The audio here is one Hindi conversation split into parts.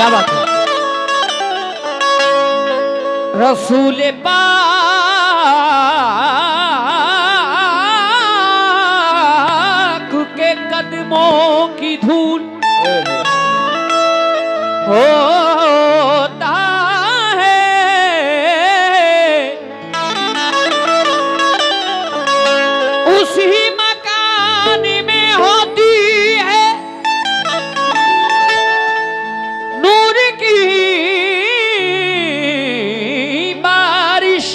क्या बात है। रसूल पाक के कदमों की धूल होता है, उसी मकान में होती है नूर की बारिश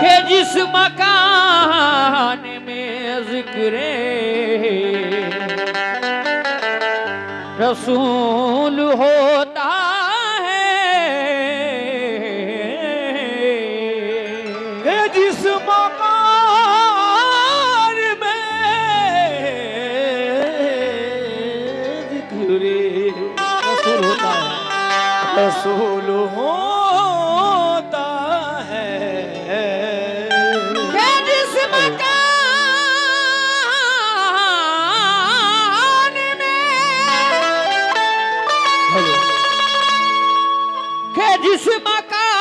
के जिस मकान में जिक्रे रसूल होता है, जिस मकान में जिक्रे रसूल होता है, रसूल होता है, जिस मकान में के जिस मकान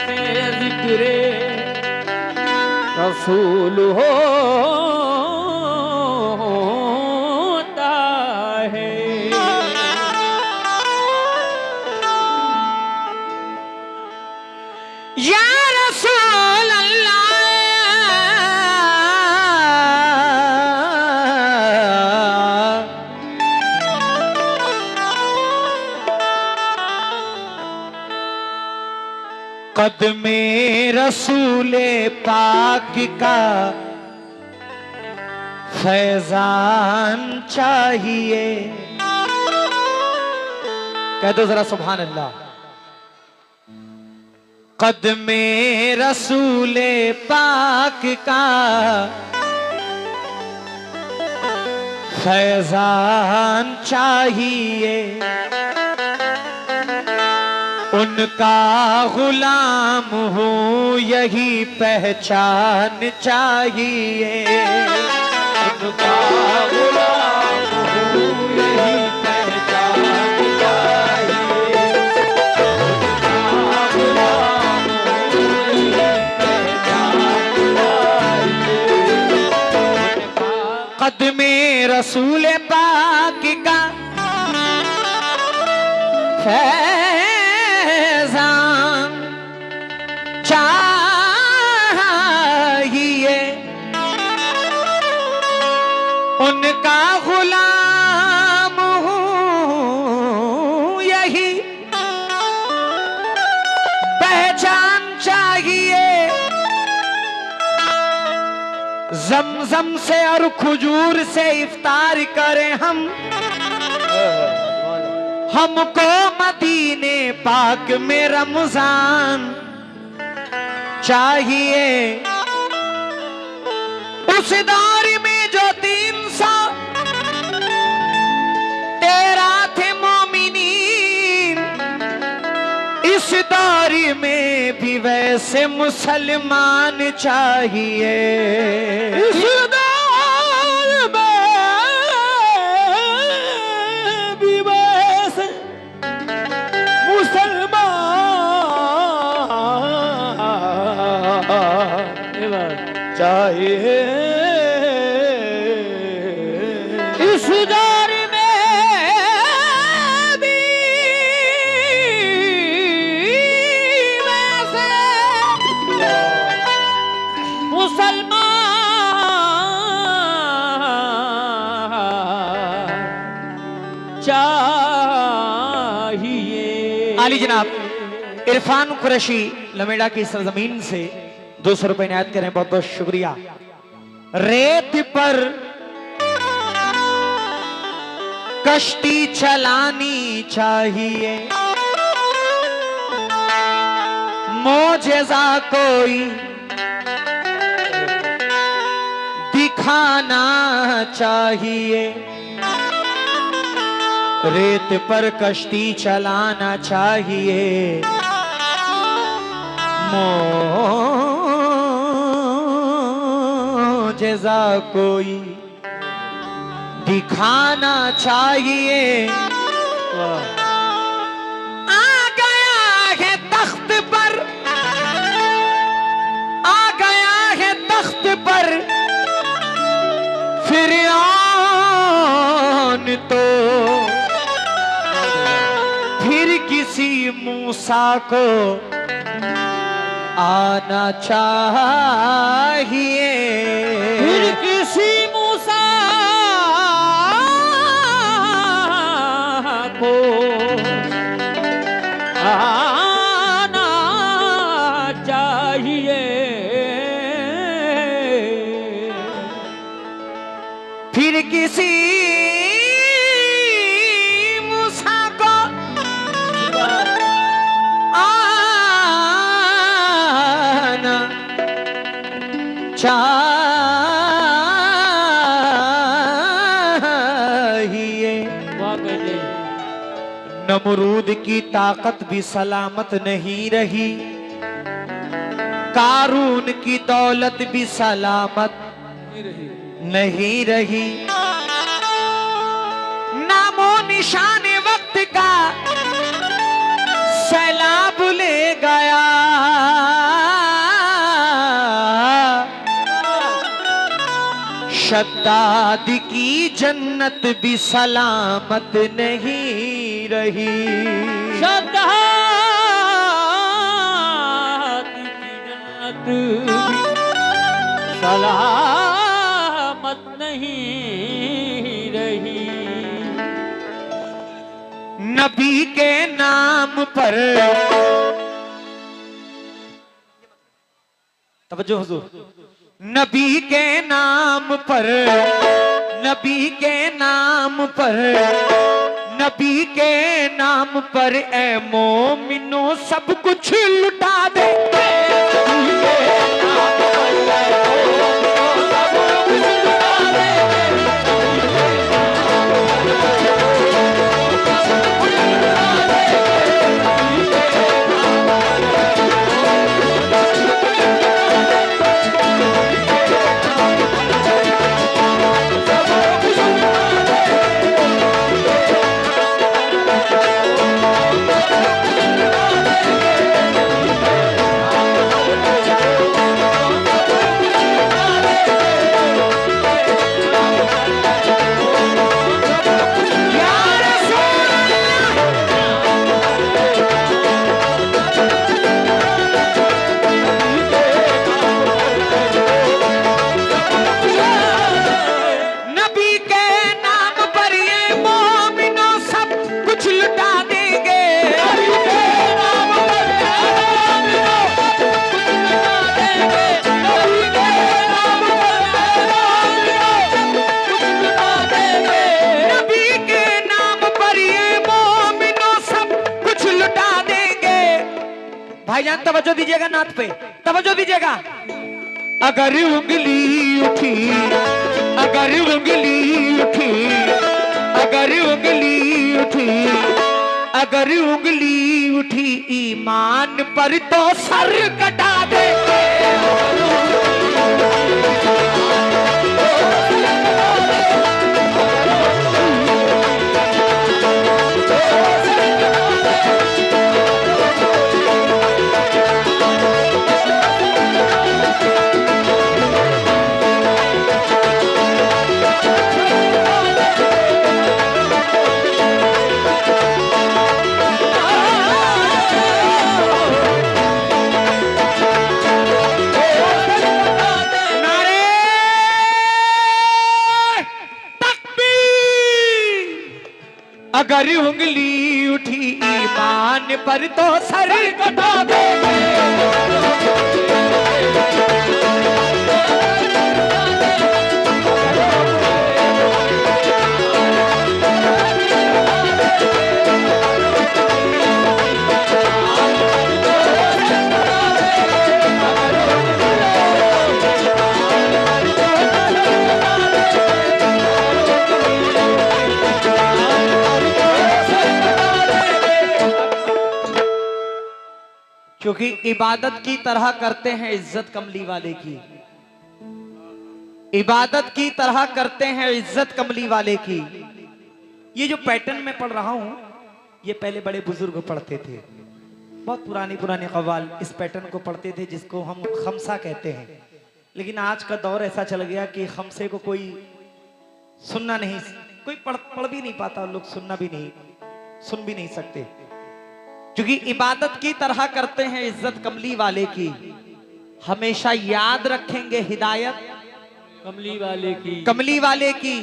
में जिक्रे रसूल होता है। या रसूल अल्लाह कदमे रसूले पाक का फैजान चाहिए। कह दो जरा सुभान अल्लाह। कदमे रसूले पाक का फैजान चाहिए, उनका गुलाम हूँ यही पहचान चाहिए, उनका गुलाम हूँ यही पहचान चाहिए, उनका गुलाम हूँ यही पहचान चाहिए। कदमे रसूल पाक का चाहिए, उनका गुलाम हूँ यही पहचान चाहिए। जमजम से और खजूर से इफ्तार करें हमको मदीने पाक में रमजान चाहिए। उस दौर में जो 313 थे मोमिनीन, इस दौर में भी वैसे मुसलमान चाहिए, इस दौर में भी वैसे मुसलमान चाहिए। इस दौर में भी वैसे मुसलमान चाहिए। आली जनाब इरफान कुरैशी लमेड़ा की सरजमीन से 200 रुपए इनायत करें, बहुत बहुत शुक्रिया। रेत पर कश्ती चलानी चाहिए, मोजेज़ा कोई दिखाना चाहिए, रेत पर कश्ती चलाना चाहिए, मोजेजा कोई दिखाना चाहिए। आ गया है तख्त पर, आ गया है तख्त पर फिरआन तो फिर किसी मूसा को आना चाहिए। फिर किसी मूसा को आना चाहिए। फिर किसी मूसा को आना चाहिए। नमरूद की ताकत भी सलामत नहीं रही, कारून की दौलत भी सलामत नहीं रही। नामो निशान वक्त का सैलाब ले गया, शद्दाद की जन्नत भी सलामत नहीं रही। शद्दाद की जन्नत सलामत नहीं रही। नबी के नाम पर तवज्जो हुजूर, नबी के नाम पर, नबी के नाम पर, नबी के नाम पर ए मोमिनो सब कुछ लुटा दे। भाईजान तवज्जो दीजिएगा, नाथ पे तवज्जो दीजिएगा। अगर उंगली उठी, अगर उंगली उठी, अगर उंगली उठी, अगर उंगली उठी ईमान पर तो सर कटा दे। अगर उंगली उठी ईमान पर तो सर कटा दे। क्योंकि इबादत की तरह करते हैं इज्जत कमली वाले की। इबादत की तरह करते हैं इज्जत कमली वाले की। ये जो पैटर्न मैं पढ़ रहा हूं, ये पहले बड़े बुजुर्ग पढ़ते थे, बहुत पुरानी पुराने कव्वाल इस पैटर्न को पढ़ते थे, जिसको हम खमसा कहते हैं। लेकिन आज का दौर ऐसा चल गया कि खमसे को कोई सुनना नहीं, कोई पढ़ भी नहीं पाता, लोग सुन भी नहीं सकते, क्योंकि इबादत की तरह करते हैं इज्जत कमली वाले की। हमेशा याद रखेंगे हिदायत कमली वाले की।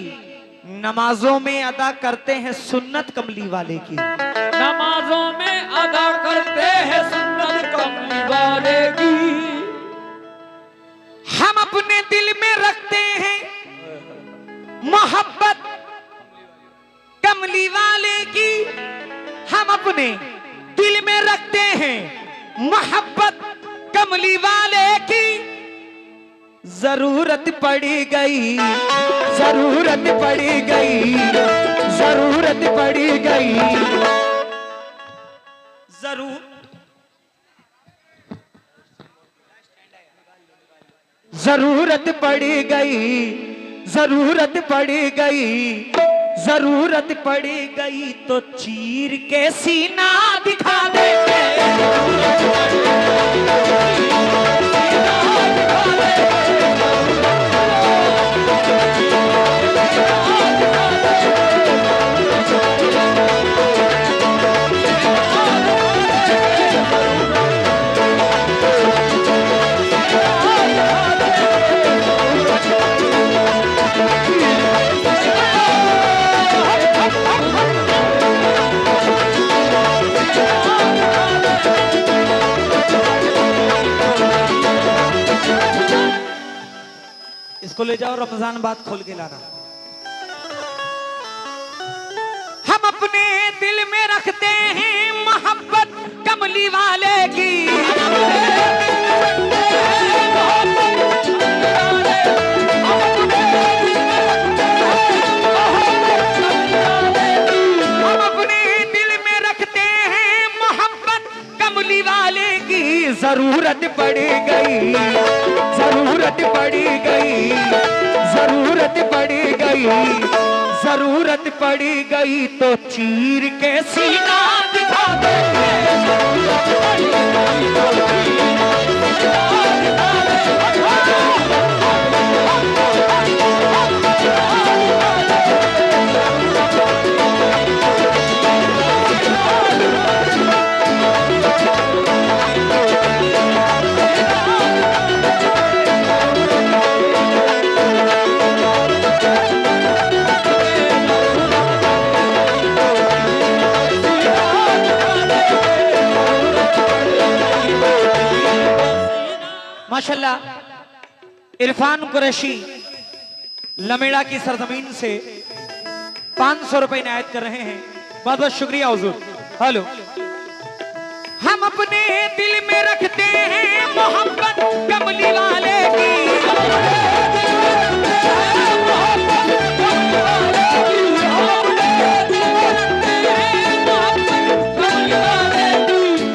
नमाजों में अदा करते हैं सुन्नत कमली वाले की। नमाजों में अदा करते हैं सुन्नत कमली वाले की। हम अपने दिल में रखते हैं मोहब्बत कमली वाले की। हम अपने दिल में रखते हैं मोहब्बत कमली वाले की। जरूरत पड़ी गई, जरूरत पड़ी गई, जरूरत पड़ी गई, जरूरत पड़ी गई, जरूरत पड़ी गई, जरूरत पड़ी गई तो चीर के सीना दिखा देंगे। इसको ले जाओ, रमजान बाद खोल के लाना। हम अपने दिल में रखते हैं मोहब्बत कमली वाले की। हम अपने दिल में रखते हैं मोहब्बत कमली वाले की। जरूरत पड़ी गई, जरूरत पड़ी गई, जरूरत पड़ी गई, जरूरत पड़ी गई तो चीर के सीना दिखा देंगे। माशाल्लाह इरफान कुरैशी लमेड़ा की सरजमीन से 500 रुपए इनायत कर रहे हैं, बहुत बहुत शुक्रिया हुजूर। हेलो, हम अपने दिल में रखते हैं मोहब्बत कमली वाले की।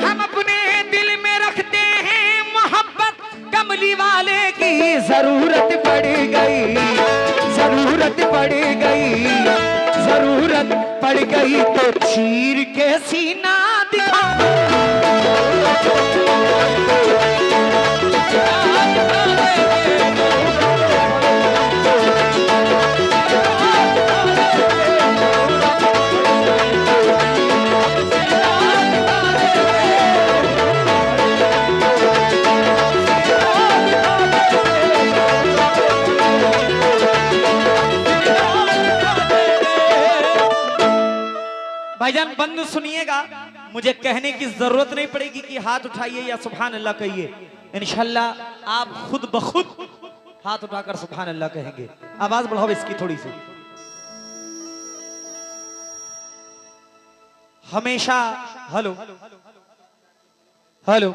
हम अपने दिल में रखते हैं मोहब्बत कमली वाले की। जरूरत पड़ी गई, जरूरत पड़ी गई, जरूरत पड़ गई तो चीर के सीना दिखा। भाईजान बंद सुनिएगा, मुझे कहने की जरूरत नहीं पड़ेगी कि हाथ उठाइए या सुभान अल्लाह कहिए। इंशाल्लाह आप खुद ब खुद हाथ उठाकर सुभान अल्लाह कहेंगे। आवाज बढ़ाओ इसकी थोड़ी सी। हमेशा हेलो हेलो,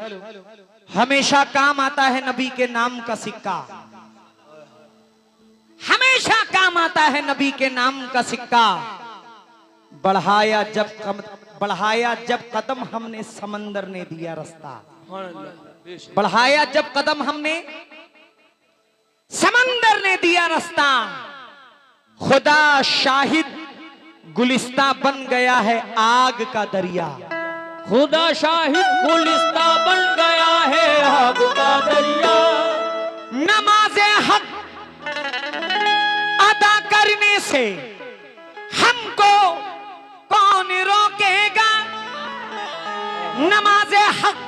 हमेशा काम आता है नबी के नाम का सिक्का। हमेशा काम आता है नबी के नाम का सिक्का। बढ़ाया जब कदम हमने समंदर ने दिया रास्ता। बढ़ाया जब कदम हमने समंदर ने दिया रास्ता, खुदा शाहिद गुलिस्ता बन गया है आग का दरिया। खुदा शाहिद गुलिस्ता बन गया है आग का दरिया। नमाज़े हक अदा करने से हमको कौन रोकेगा? नमाज़े हक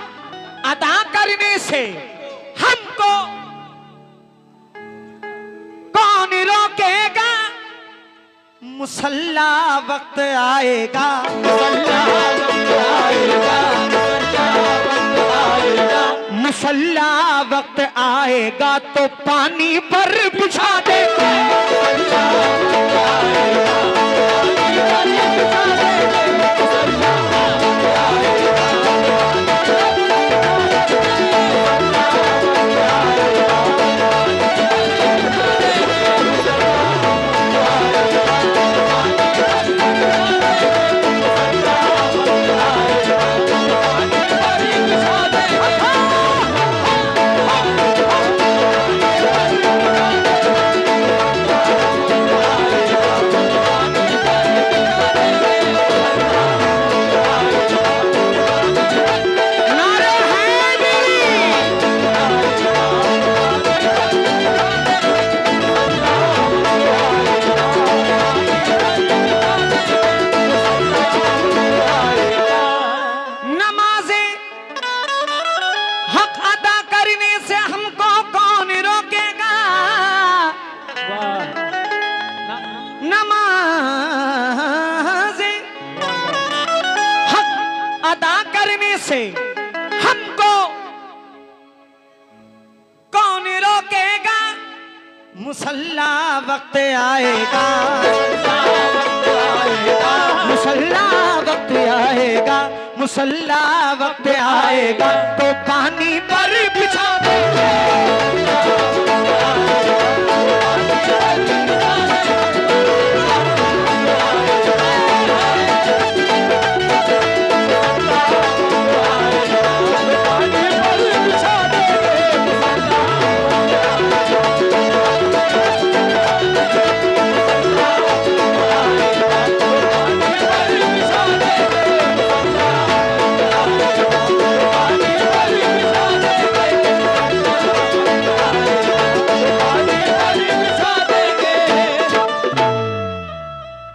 अदा करने से हमको कौन रोकेगा? मुसल्ला वक्त आएगा, मुसल्ला वक्त आएगा, मुसल्ला वक्त आएगा तो पानी पर बिछा देगा। से हमको कौन रोकेगा? मुसल्ला वक्त आएगा, मुसल्ला वक्त आएगा, मुसल्ला वक्त आएगा तो पानी पर बिछा देगा।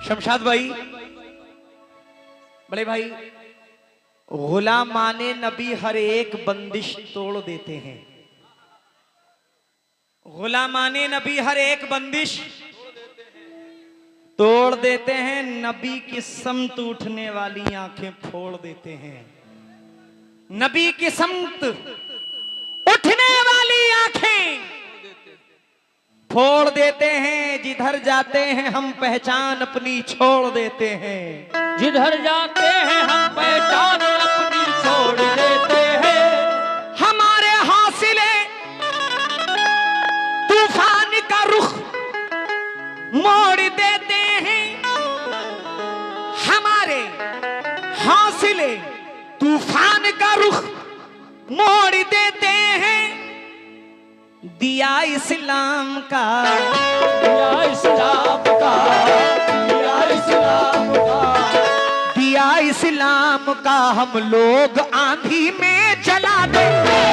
शमशाद भाई, बड़े भाई, गुलामाने नबी हर एक बंदिश तोड़ देते हैं। गुलामाने नबी हर एक बंदिश तोड़ देते हैं, नबी की समत उठने वाली आंखें फोड़ देते हैं। नबी की समत उठने वाली आंखें फोड़ देते हैं। जिधर जाते हैं हम पहचान अपनी छोड़ देते हैं। जिधर जाते हैं हम पहचान अपनी छोड़ देते हैं। हमारे हौसले तूफान का रुख मोड़ देते हैं। हमारे हौसले तूफान का रुख मोड़ देते हैं। दिया इस्लाम का, दिया इस्लाम का, दिया इस्लाम का, दिया इस्लाम का हम लोग आंधी में जला देंगे।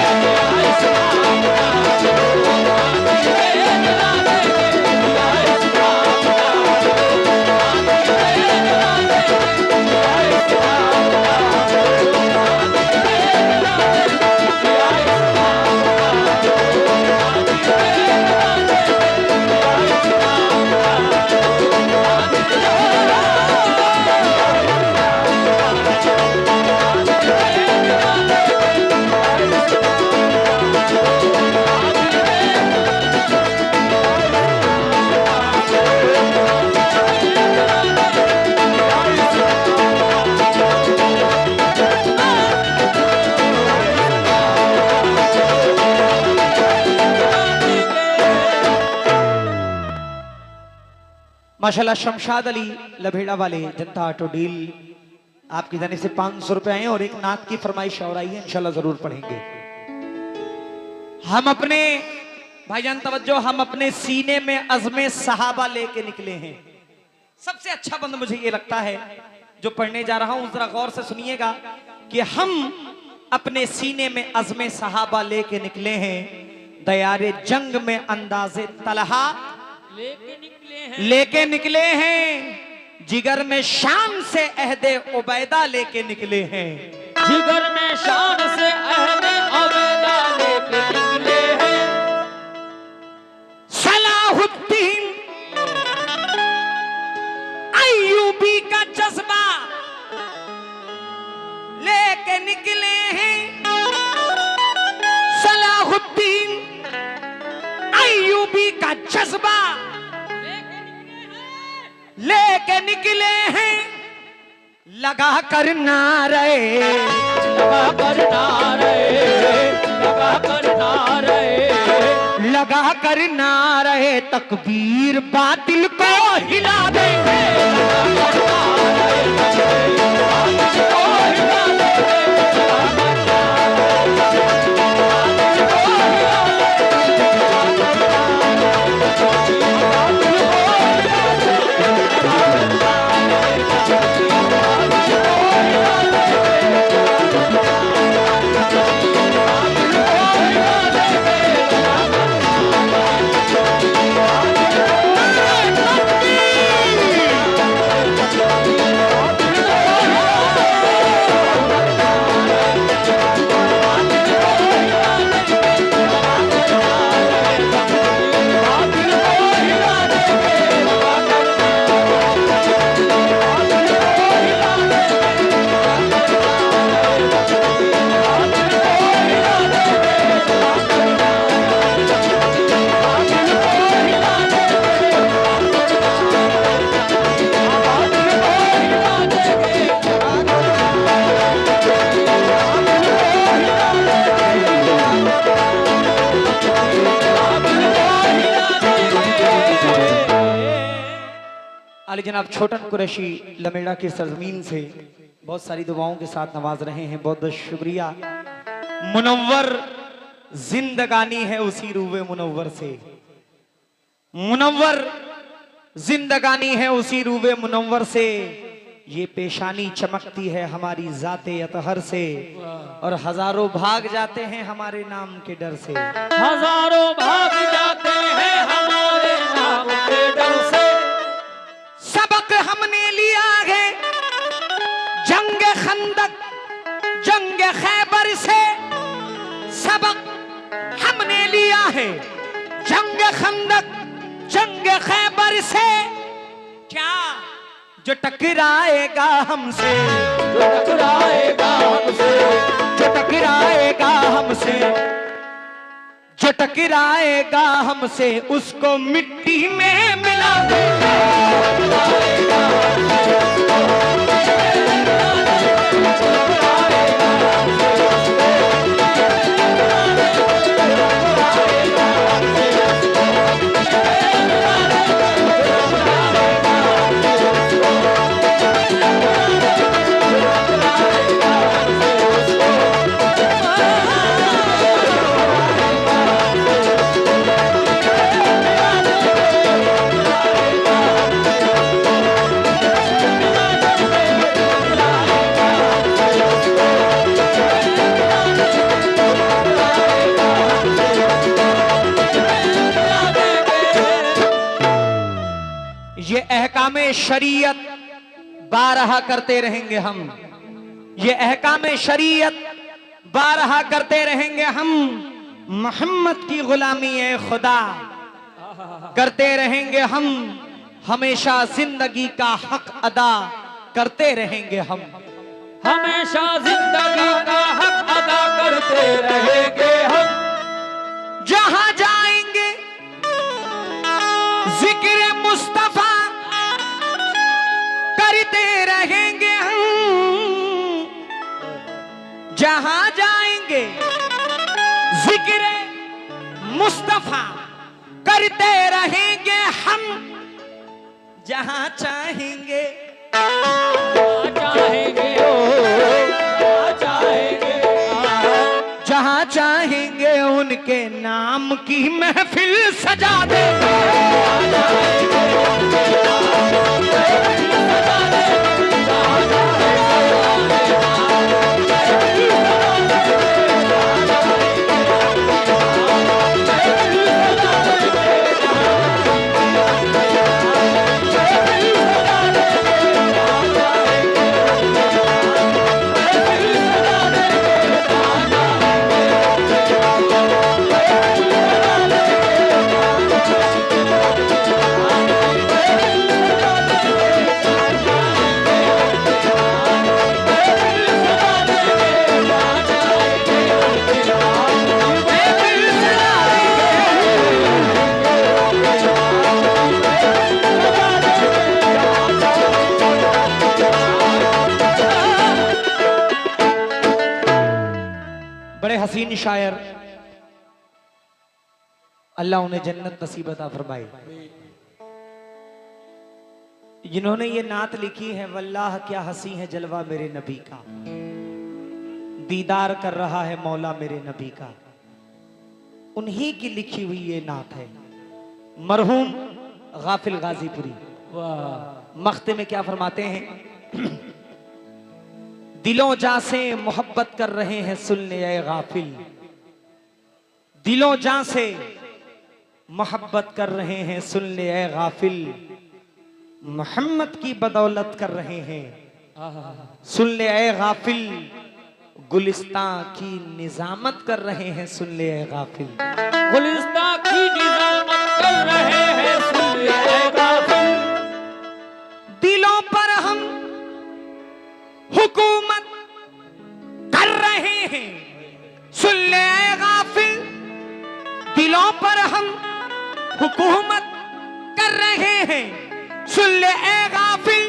माशाल्लाह शमशाद अली लभेड़ा वाले जनता ऑटो डील आपकी जाने से 500 रुपए आए और एक नात की फरमाइश और आई है, इंशाल्लाह जरूर पढ़ेंगे। हम अपने भाईजान तवज्जो, हम अपने सीने में अज़्मे सहाबा लेके निकले हैं। सबसे अच्छा बंद मुझे ये लगता है जो पढ़ने जा रहा हूं, जरा गौर से सुनिएगा कि हम अपने सीने में अज़्मे सहाबा लेके निकले हैं। दयारे जंग में अंदाज़े तलहा लेके निकले हैं। जिगर में शान से अहदे उबैदा लेके निकले हैं। जिगर में शान से अहदे उबैदा लेके निकले हैं। सलाहुद्दीन अय्यूबी का जज्बा लेके निकले हैं। सलाहुद्दीन अय्यूबी का जज्बा लेके निकले हैं। लगा कर नारे, लगा कर नारे, लगा कर नारे, लगा कर नारे तकबीर बातिल को हिला देंगे। अली जनाब छोटन कुरैशी लमेड़ा की सरजमीन से बहुत सारी दुआओं के साथ नवाज रहे हैं, बहुत बहुत शुक्रिया। मुनव्वर जिंदगानी है उसी रूवे मुनव्वर से, मुनव्वर जिंदगानी है उसी रूवे मुनव्वर से। ये पेशानी चमकती है हमारी जाते अतहर से, और हजारों भाग जाते हैं हमारे नाम के डर से। हजारों भाग जाते हैं हमारे नाम के डर से। सबक हमने लिया है जंग खंदक जंग खैबर से। सबक हमने लिया है जंग खंदक जंग खैबर से। क्या जो टकराएगा हमसे, जो टकराएगा हमसे, जो टकराएगा हमसे, जो टकराएगा हमसे उसको मिट्टी में मिला देगा। ये अहकामे शरीयत बारहा करते रहेंगे हम, ये अहकामे शरीयत बारहा करते रहेंगे हम। मोहम्मद की गुलामी ए खुदा करते रहेंगे हम। हमेशा जिंदगी का हक अदा करते रहेंगे हम। हमेशा जिंदगी का हक अदा करते रहेंगे हम। जहां जाएंगे जिक्र मुस्तफा करते रहेंगे हम। जहां जाएंगे जिक्र मुस्तफा करते रहेंगे हम। जहां चाहेंगे चाहेंगे जहां चाहेंगे उनके नाम इस्लाम की महफिल सजा दे। बड़े हसीन शायर, अल्लाह उन्हें जन्नत नसीब अता फरमाए, जिन्होंने ये नात लिखी है, वल्लाह क्या हंसी है जलवा मेरे नबी का, दीदार कर रहा है मौला मेरे नबी का। उन्हीं की लिखी हुई ये नात है। मरहूम गाफिल गाजीपुरी मख्ते में क्या फरमाते हैं? दिलों जा से मोहब्बत कर रहे हैं सुन ले ऐ गाफिल, दिलों जा से मोहब्बत कर रहे हैं सुन ले ऐ गाफिल, मोहम्मद की बदौलत कर रहे हैं सुन ले ऐ गाफिल, गुलिस्तां की निजामत कर रहे हैं सुन ले ऐ गाफिल, गुलिस्तां की निजामत कर रहे हैं सुन ले ऐ गाफिल। दिलों पर हम हुकूमत कर रहे हैं सुन ले ऐ गाफिल, दिलों पर हम हुकूमत कर रहे हैं सुन ले ऐ गाफिल,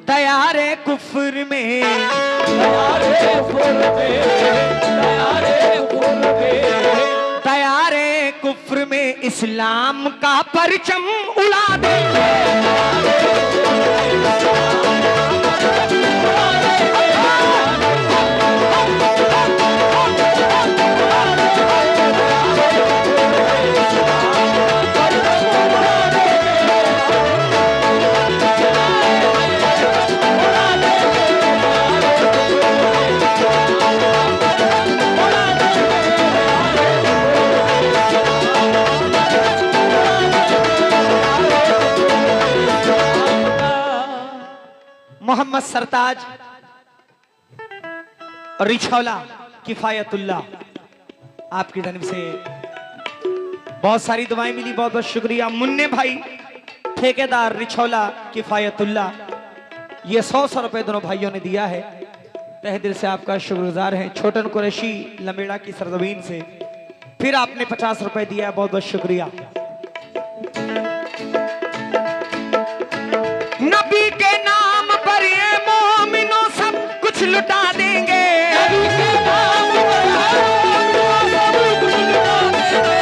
तैयारे कुफ्र में, तैयारे कुफ्र में, तैयारे कुफ्र में, तैयारे कुफ्र में इस्लाम का परचम उड़ा दे। मोहम्मद सरताज रिछौला किफायतुल्लाह, आपकी जानिब से बहुत सारी दुआएं मिली, बहुत बहुत शुक्रिया। मुन्ने भाई ठेकेदार रिछौला किफायतुल्लाह, ये 100 रुपए दोनों भाइयों ने दिया है, तहे दिल से आपका शुक्रगुजार है। छोटन कुरैशी लमेड़ा की सरजमीन से फिर आपने 50 रुपए दिया, बहुत बहुत शुक्रिया। नबी के नाम पर ये मोमिनो सब कुछ लुटा देंगे, नबी के नाम पर सब कुछ लुटा देंगे,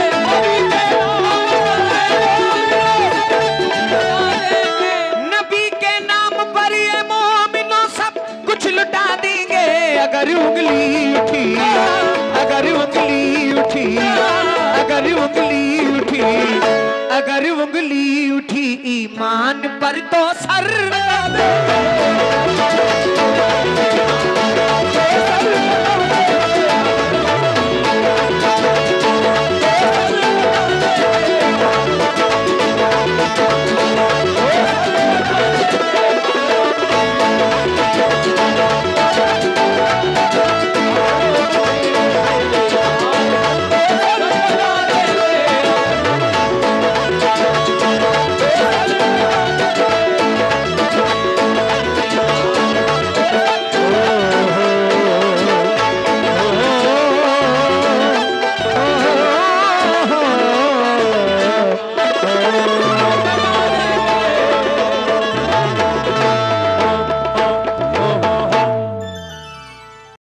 नबी के नबी के नाम पर ये मोमिनो सब कुछ लुटा देंगे। अगर उंगली उठी, अगर उंगली उठी, अगर उंगली उठी, अगर उंगली उठी ईमान पर तो सर